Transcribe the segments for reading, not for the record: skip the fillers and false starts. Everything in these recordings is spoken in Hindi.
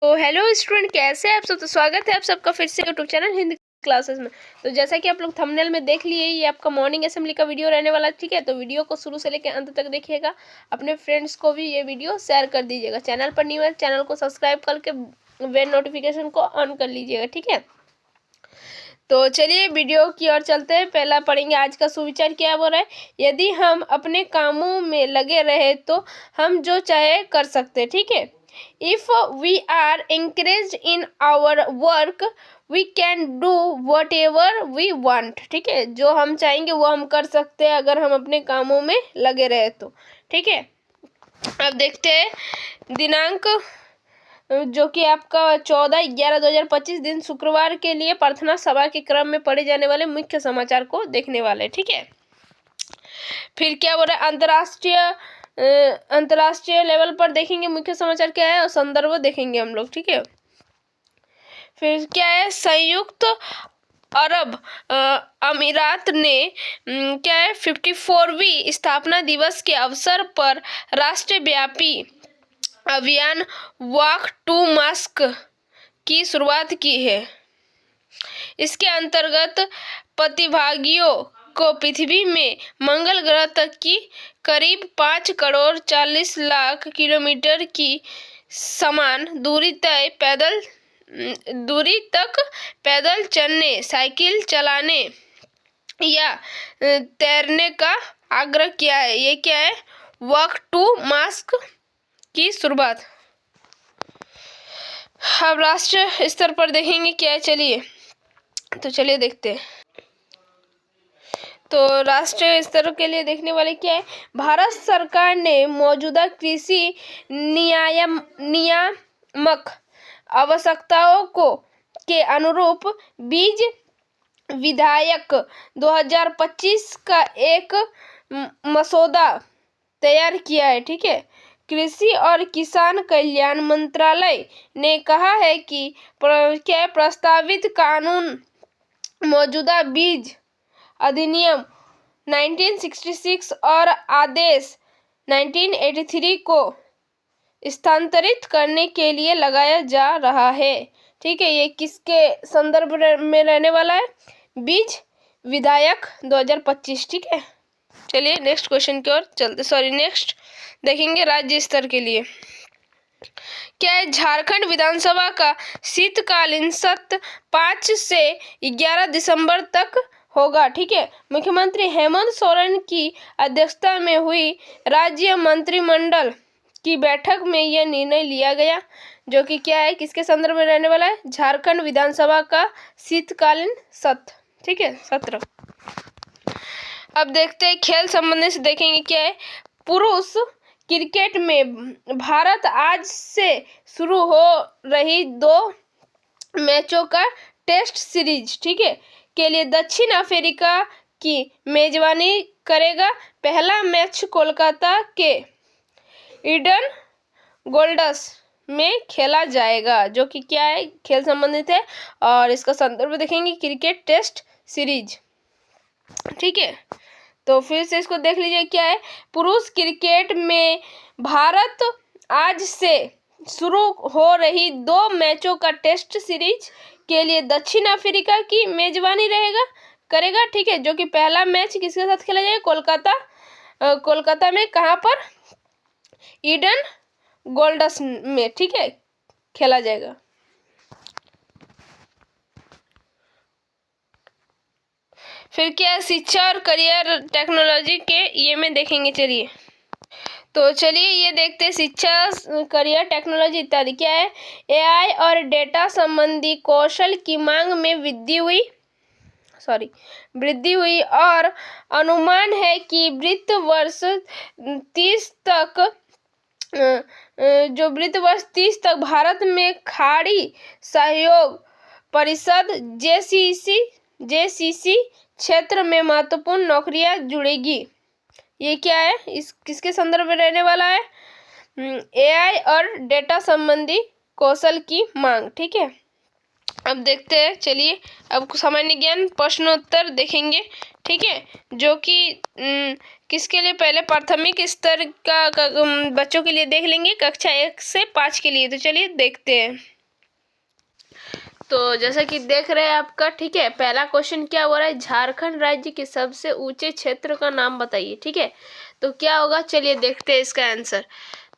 तो हेलो स्टूडेंट, कैसे हैं आप सब। तो स्वागत है आप सबका फिर से यूट्यूब चैनल हिंदी क्लासेस में। तो जैसा कि आप लोग थंबनेल में देख लिए, ये आपका मॉर्निंग असेंबली का वीडियो रहने वाला है। ठीक है, तो वीडियो को शुरू से लेकर अंत तक देखिएगा। अपने फ्रेंड्स को भी ये वीडियो शेयर कर दीजिएगा। चैनल पर न्यू है, चैनल को सब्सक्राइब करके बेल नोटिफिकेशन को ऑन कर लीजिएगा। ठीक है, तो चलिए वीडियो की ओर चलते हैं। पहला पढ़ेंगे आज का सुविचार क्या बोल रहा है। यदि हम अपने कामों में लगे रहे तो हम जो चाहे कर सकते हैं। ठीक है, if we are encouraged in our work we can do whatever we want. ठीक है, जो हम चाहेंगे वो हम कर सकते हैं अगर हम अपने कामों में लगे रहे तो। ठीक है, अब देखते हैं दिनांक जो कि आपका 14/11/2025 दिन शुक्रवार के लिए प्रार्थना सभा के क्रम में पढ़े जाने वाले मुख्य समाचार को देखने वाले। ठीक है, फिर क्या बोल रहा है, अंतर्राष्ट्रीय लेवल पर देखेंगे मुख्य समाचार क्या है और संदर्भ देखेंगे हम लोग। ठीक है, फिर क्या है, संयुक्त अरब अमीरात ने क्या है 54वीं स्थापना दिवस के अवसर पर राष्ट्रव्यापी अभियान वॉक टू मास्क की शुरुआत की है। इसके अंतर्गत प्रतिभागियों को पृथ्वी में मंगल ग्रह तक की करीब 5 करोड़ 40 लाख किलोमीटर की समान दूरी तक पैदल चलने, साइकिल चलाने या तैरने का आग्रह किया है। ये क्या है, वॉक टू मास्क की शुरुआत। अब राष्ट्र स्तर पर देखेंगे क्या है, चलिए देखते हैं। तो राष्ट्रीय स्तर के लिए देखने वाले क्या है, भारत सरकार ने मौजूदा कृषि नियामक आवश्यकताओं के अनुरूप बीज विधेयक 2025 का एक मसौदा तैयार किया है। ठीक है, कृषि और किसान कल्याण मंत्रालय ने कहा है कि प्रस्तावित कानून मौजूदा बीज अधिनियम 1966 और आदेश 1983 को स्थानांतरित करने के लिए लगाया जा रहा है। ठीक है, ये किसके संदर्भ में रहने वाला है, बीज विधेयक 2025। ठीक है, चलिए नेक्स्ट क्वेश्चन की ओर चलते, नेक्स्ट देखेंगे राज्य स्तर के लिए क्या है। झारखंड विधानसभा का शीतकालीन सत्र 5 से 11 दिसंबर तक होगा। ठीक है, मुख्यमंत्री हेमंत सोरेन की अध्यक्षता में हुई राज्य मंत्रिमंडल की बैठक में यह निर्णय लिया गया, जो कि क्या है, किसके संदर्भ में रहने वाला है, झारखंड विधानसभा का शीतकालीन सत्र। ठीक है, सत्र। अब देखते हैं खेल संबंधी से देखेंगे क्या है, पुरुष क्रिकेट में भारत आज से शुरू हो रही 2 मैचों का टेस्ट सीरीज, ठीक है, के लिए दक्षिण अफ्रीका की मेजबानी करेगा। पहला मैच कोलकाता के ईडन गोल्ड्स में खेला जाएगा, जो कि क्या है, खेल संबंधित है और इसका संदर्भ देखेंगे क्रिकेट टेस्ट सीरीज। ठीक है, तो फिर से इसको देख लीजिए क्या है, पुरुष क्रिकेट में भारत आज से शुरू हो रही 2 मैचों का टेस्ट सीरीज के लिए दक्षिण अफ्रीका की मेजबानी करेगा। ठीक है, जो कि पहला मैच किसके साथ खेला जाएगा, कोलकाता में, कहाँ पर, ईडन गोल्ड्स में। ठीक है, खेला जाएगा। फिर क्या शिक्षा और करियर टेक्नोलॉजी के ये में देखेंगे। चलिए ये देखते हैं, शिक्षा, करियर, टेक्नोलॉजी इत्यादि क्या है। एआई और डेटा संबंधी कौशल की मांग में वृद्धि हुई और अनुमान है कि वित्त वर्ष 30 तक भारत में खाड़ी सहयोग परिषद जेसीसी क्षेत्र में महत्वपूर्ण नौकरियां जुड़ेगी। ये क्या है, इस किसके संदर्भ में रहने वाला है, एआई और डेटा संबंधी कौशल की मांग। ठीक है, अब देखते हैं, चलिए अब सामान्य ज्ञान प्रश्नोत्तर देखेंगे, ठीक है, जो कि किसके लिए, पहले प्राथमिक स्तर का बच्चों के लिए देख लेंगे, कक्षा 1 से 5 के लिए। तो चलिए देखते हैं। तो जैसा कि देख रहे हैं आपका, ठीक है, पहला क्वेश्चन क्या हो रहा है, झारखंड राज्य के सबसे ऊंचे क्षेत्र का नाम बताइए, ठीक है। तो क्या होगा, चलिए देखते हैं इसका आंसर।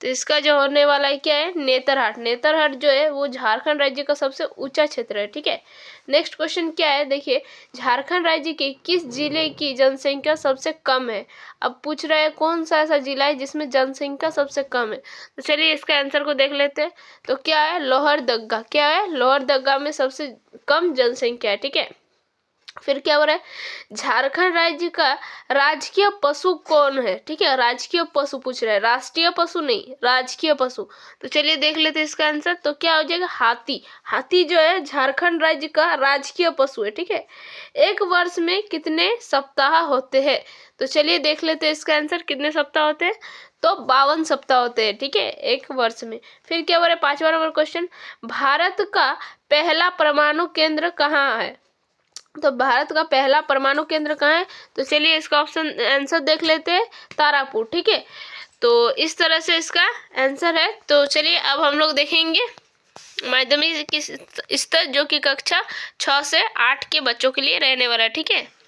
तो इसका जो होने वाला है क्या है, नेतरहाट। नेतरहाट जो है वो झारखंड राज्य का सबसे ऊंचा क्षेत्र है, ठीक है। नेक्स्ट क्वेश्चन क्या है, देखिए, झारखंड राज्य के किस जिले की जनसंख्या सबसे कम है। अब पूछ रहा है कौन सा ऐसा जिला है जिसमें जनसंख्या सबसे कम है। तो चलिए इसका आंसर को देख लेते हैं। तो क्या है, लोहरदगा। क्या है, लोहरदगा में सबसे कम जनसंख्या है, ठीक है। फिर क्या हो रहा है, झारखंड राज्य का राजकीय पशु कौन है, ठीक है, राजकीय पशु पूछ रहा है, राष्ट्रीय पशु नहीं, राजकीय पशु। तो चलिए देख लेते हैं इसका आंसर। तो क्या हो जाएगा, हाथी। हाथी जो है झारखंड राज्य का राजकीय पशु है, ठीक है। एक वर्ष में कितने सप्ताह होते हैं। तो चलिए देख लेते हैं इसका आंसर, कितने सप्ताह होते हैं। तो 52 सप्ताह होते हैं, ठीक है, एक वर्ष में। फिर क्या हो रहा है, 5वां नंबर क्वेश्चन, भारत का पहला परमाणु केंद्र कहाँ है। तो भारत का पहला परमाणु केंद्र कहाँ है। तो चलिए इसका ऑप्शन आंसर देख लेते हैं, तारापुर, ठीक है। तो इस तरह से इसका आंसर है। तो चलिए अब हम लोग देखेंगे माध्यमिक स्तर, जो कि कक्षा 6 से 8 के बच्चों के लिए रहने वाला है, ठीक है।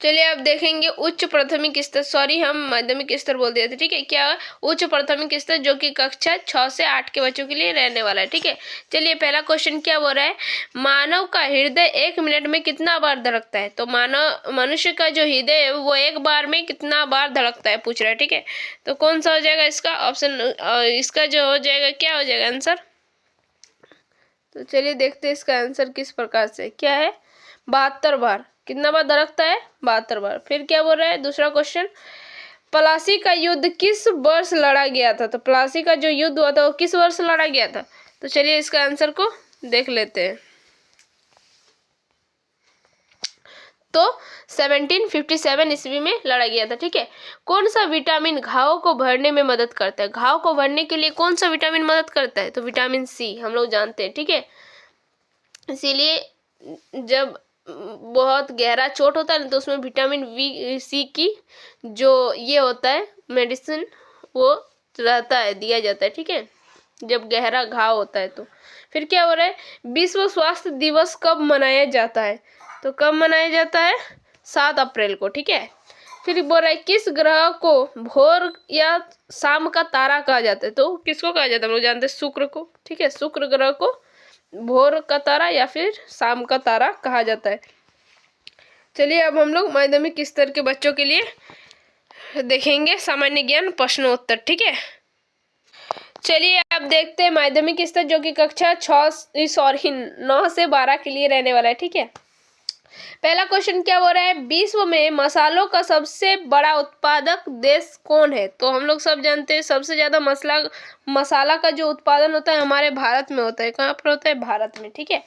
चलिए अब देखेंगे उच्च प्राथमिक स्तर, सॉरी हम माध्यमिक स्तर बोल दिए थे, ठीक है। क्या उच्च प्राथमिक स्तर, जो कि कक्षा 6 से 8 के बच्चों के लिए रहने वाला है, ठीक है। चलिए पहला क्वेश्चन क्या बोल रहा है, मानव का हृदय 1 मिनट में कितना बार धड़कता है। तो मनुष्य का जो हृदय है वो 1 बार में कितना बार धड़कता है पूछ रहा है, ठीक है। तो कौन सा हो जाएगा इसका ऑप्शन, इसका जो हो जाएगा, क्या हो जाएगा आंसर। तो चलिए देखते हैं इसका आंसर किस प्रकार से, क्या है, 72 बार। कितना बार धड़कता है, 72 बार। फिर क्या बोल रहा है दूसरा क्वेश्चन, प्लासी का युद्ध किस वर्ष लड़ा गया था। तो प्लासी का जो युद्ध हुआ था वो किस वर्ष लड़ा गया था। तो चलिए इसका आंसर को देख लेते हैं। तो 1757 ईस्वी में लड़ा गया था, ठीक है। कौन सा विटामिन घावों को भरने में मदद करता है। घाव को भरने के लिए कौन सा विटामिन मदद करता है। तो विटामिन सी हम लोग जानते हैं, ठीक है। इसीलिए जब बहुत गहरा चोट होता है ना, तो उसमें विटामिन सी की जो ये होता है मेडिसिन, वो रहता है, दिया जाता है, ठीक है, जब गहरा घाव होता है तो। फिर क्या हो रहा है, विश्व स्वास्थ्य दिवस कब मनाया जाता है। तो कब मनाया जाता है, 7 अप्रैल को, ठीक है। फिर बोल रहा है किस ग्रह को भोर या शाम का तारा कहा जाता है। तो किसको कहा जाता है, हम लोग जानते हैं शुक्र को, ठीक है। शुक्र ग्रह को भोर का तारा या फिर शाम का तारा कहा जाता है। चलिए अब हम लोग माध्यमिक स्तर के बच्चों के लिए देखेंगे सामान्य ज्ञान प्रश्नोत्तर, ठीक है। चलिए अब देखते हैं माध्यमिक स्तर, जो कि कक्षा 9 से 12 के लिए रहने वाला है, ठीक है। पहला क्वेश्चन क्या बोल रहा है, विश्व में मसालों का सबसे बड़ा उत्पादक देश कौन है। तो हम लोग सब जानते हैं सबसे ज्यादा मसाला का जो उत्पादन होता है हमारे भारत में होता है। कहाँ पर होता है, भारत में, ठीक है।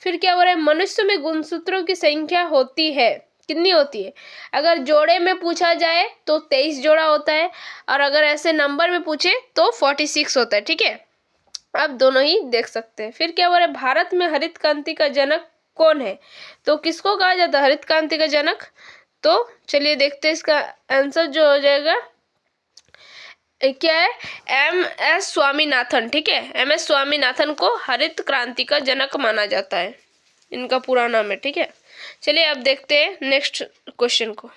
फिर क्या बोल रहा है, मनुष्य में गुणसूत्रों की संख्या होती है, कितनी होती है। अगर जोड़े में पूछा जाए तो 23 जोड़ा होता है, और अगर ऐसे नंबर में पूछे तो 46 होता है, ठीक है। आप दोनों ही देख सकते हैं। फिर क्या बोल रहे, भारत में हरित क्रांति का जनक कौन है। तो किसको कहा जाता है हरित क्रांति का जनक। तो चलिए देखते हैं इसका आंसर जो हो जाएगा, क्या है, MS स्वामीनाथन, ठीक है। MS स्वामीनाथन को हरित क्रांति का जनक माना जाता है, इनका पूरा नाम है, ठीक है। चलिए अब देखते हैं नेक्स्ट क्वेश्चन को।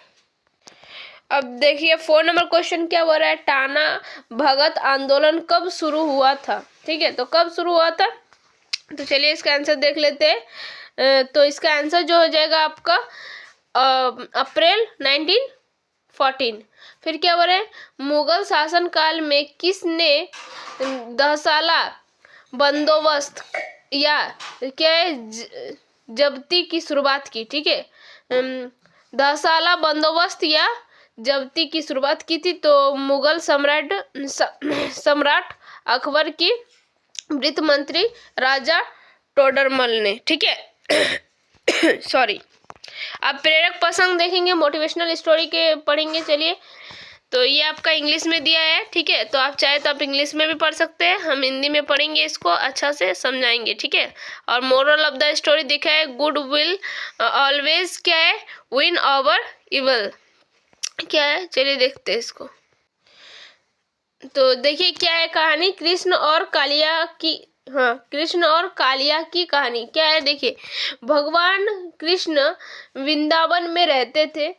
अब देखिए 4 नंबर क्वेश्चन क्या हो रहा है, टाना भगत आंदोलन कब शुरू हुआ था, ठीक है। तो कब शुरू हुआ था। तो चलिए इसका आंसर देख लेते हैं। तो इसका आंसर जो हो जाएगा आपका अप्रैल 1914। फिर क्या बोल रहे हैं, मुगल शासन काल में किसने दहसाला बंदोबस्त या क्या है जब्ती की शुरुआत की, ठीक है। दहसाला बंदोबस्त या जब्ती की शुरुआत की थी। तो मुगल सम्राट अकबर की वित्त मंत्री राजा टोडरमल ने, ठीक है। सॉरी। अब प्रेरक प्रसंग देखेंगे, मोटिवेशनल स्टोरी के पढ़ेंगे। चलिए तो ये आपका इंग्लिश में दिया है, ठीक है। तो आप चाहे तो आप इंग्लिश में भी पढ़ सकते हैं, हम हिंदी में पढ़ेंगे, इसको अच्छा से समझाएंगे, ठीक है। और मोरल ऑफ द स्टोरी देखा है, गुड विल ऑलवेज क्या है, विन ओवर इवल, क्या है, चलिए देखते हैं इसको। तो देखिए क्या है कहानी, कृष्ण और कालिया की, हाँ, कृष्ण और कालिया की कहानी क्या है। देखिए, भगवान कृष्ण वृंदावन में रहते थे।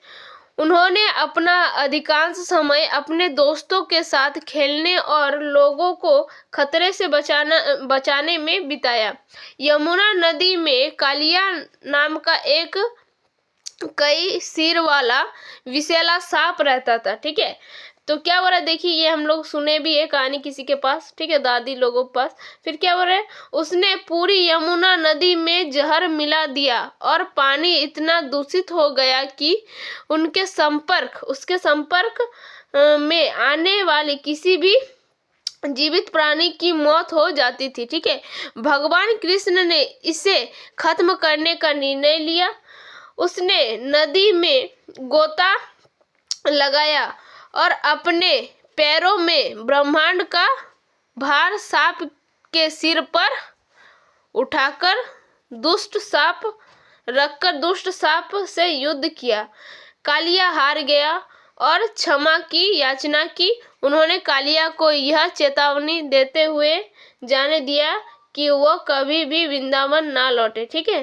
उन्होंने अपना अधिकांश समय अपने दोस्तों के साथ खेलने और लोगों को खतरे से बचाने में बिताया। यमुना नदी में कालिया नाम का एक कई सिर वाला विषैला सांप रहता था, ठीक है। तो क्या हो रहा है, देखिए ये हम लोग सुने भी है कहानी किसी के पास, ठीक है, दादी लोगों के पास। फिर क्या हो रहा है, उसने पूरी यमुना नदी में जहर मिला दिया और पानी इतना दूषित हो गया कि उसके संपर्क में आने वाले किसी भी जीवित प्राणी की मौत हो जाती थी, ठीक है। भगवान कृष्ण ने इसे खत्म करने का निर्णय लिया। उसने नदी में गोता लगाया और अपने पैरों में ब्रह्मांड का भार सांप के सिर पर उठाकर दुष्ट सांप से युद्ध किया। कालिया हार गया और क्षमा की याचना की। उन्होंने कालिया को यह चेतावनी देते हुए जाने दिया कि वो कभी भी वृंदावन ना लौटे, ठीक है।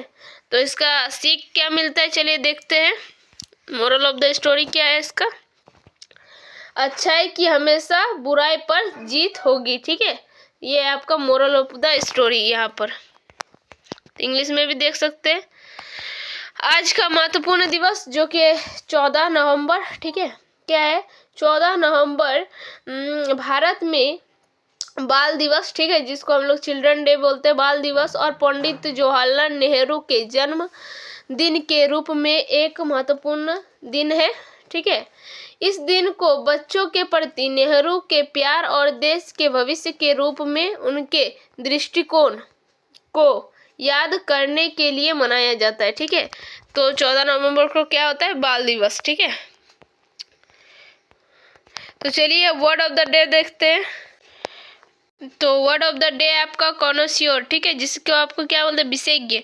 तो इसका सीख क्या मिलता है, चलिए देखते हैं। मोरल ऑफ द स्टोरी क्या है इसका, अच्छाई की हमेशा बुराई पर जीत होगी, ठीक है। ये आपका मोरल ऑफ द स्टोरी यहाँ पर, इंग्लिश में भी देख सकते हैं। आज का महत्वपूर्ण दिवस जो कि 14 नवंबर, ठीक है, क्या है, 14 नवंबर भारत में बाल दिवस, ठीक है, जिसको हम लोग चिल्ड्रन डे बोलते हैं, बाल दिवस, और पंडित जवाहरलाल नेहरू के जन्म दिन के रूप में एक महत्वपूर्ण दिन है, ठीक है। इस दिन को बच्चों के प्रति नेहरू के प्यार और देश के भविष्य के रूप में उनके दृष्टिकोण को याद करने के लिए मनाया जाता है, ठीक है। तो 14 नवंबर को क्या होता है, बाल दिवस, ठीक है। तो चलिए वर्ड ऑफ द डे देखते हैं। तो वर्ड ऑफ द डे आपका कॉनोसियर, ठीक है, जिसको आपको क्या बोलते हैं, विशेषज्ञ।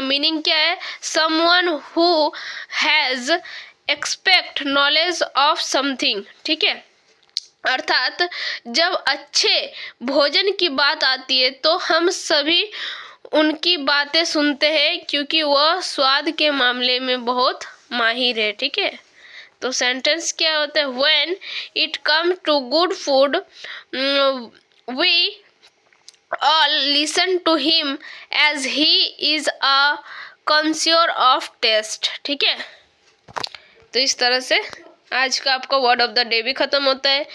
मीनिंग क्या है, someone who has expect knowledge of something, ठीक है। अर्थात जब अच्छे भोजन की बात आती है तो हम सभी उनकी बातें सुनते हैं क्योंकि वह स्वाद के मामले में बहुत माहिर है, ठीक है। तो सेंटेंस क्या होता है, when it come to good food we all listen to him as he is a connoisseur of taste, ठीक है। तो इस तरह से आज का आपका वर्ड ऑफ द डे भी खत्म होता है।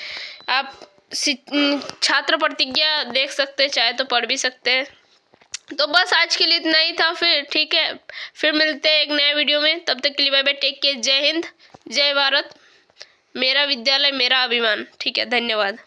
आप छात्र प्रतिज्ञा देख सकते हैं, चाहे तो पढ़ भी सकते हैं। तो बस आज के लिए इतना ही था, फिर ठीक है, फिर मिलते हैं एक नया वीडियो में। तब तक के लिए बाय बाय, टेक केयर, जय हिंद, जय भारत, मेरा विद्यालय मेरा अभिमान, ठीक है, धन्यवाद।